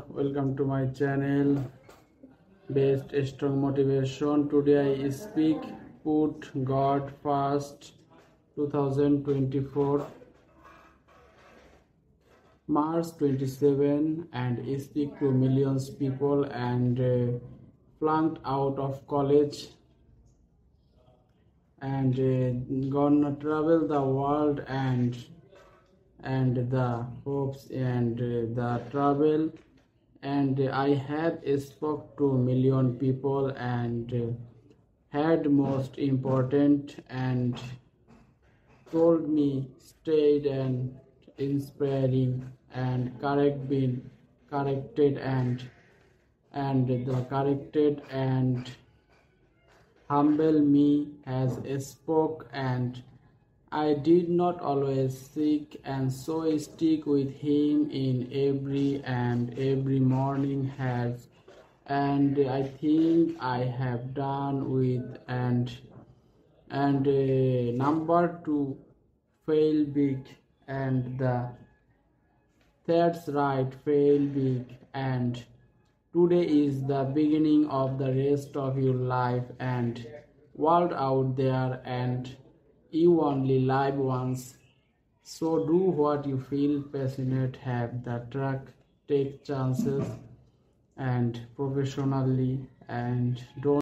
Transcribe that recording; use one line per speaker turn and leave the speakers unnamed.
Welcome to my channel Based Strong Motivation. Today I speak Put God First 2024 March 27 and speak to millions people and flunked out of college and gonna travel the world and the hopes and the travel and I have spoke to million people and had most important and told me stayed and inspiring and correct been corrected and the corrected and humble me as spoke and I did not always seek and so stick with him in every morning has and I think I have done with and number two fail big and that's right fail big and today is the beginning of the rest of your life and world out there and you only live once. So do what you feel passionate, have the track, take chances and professionally and don't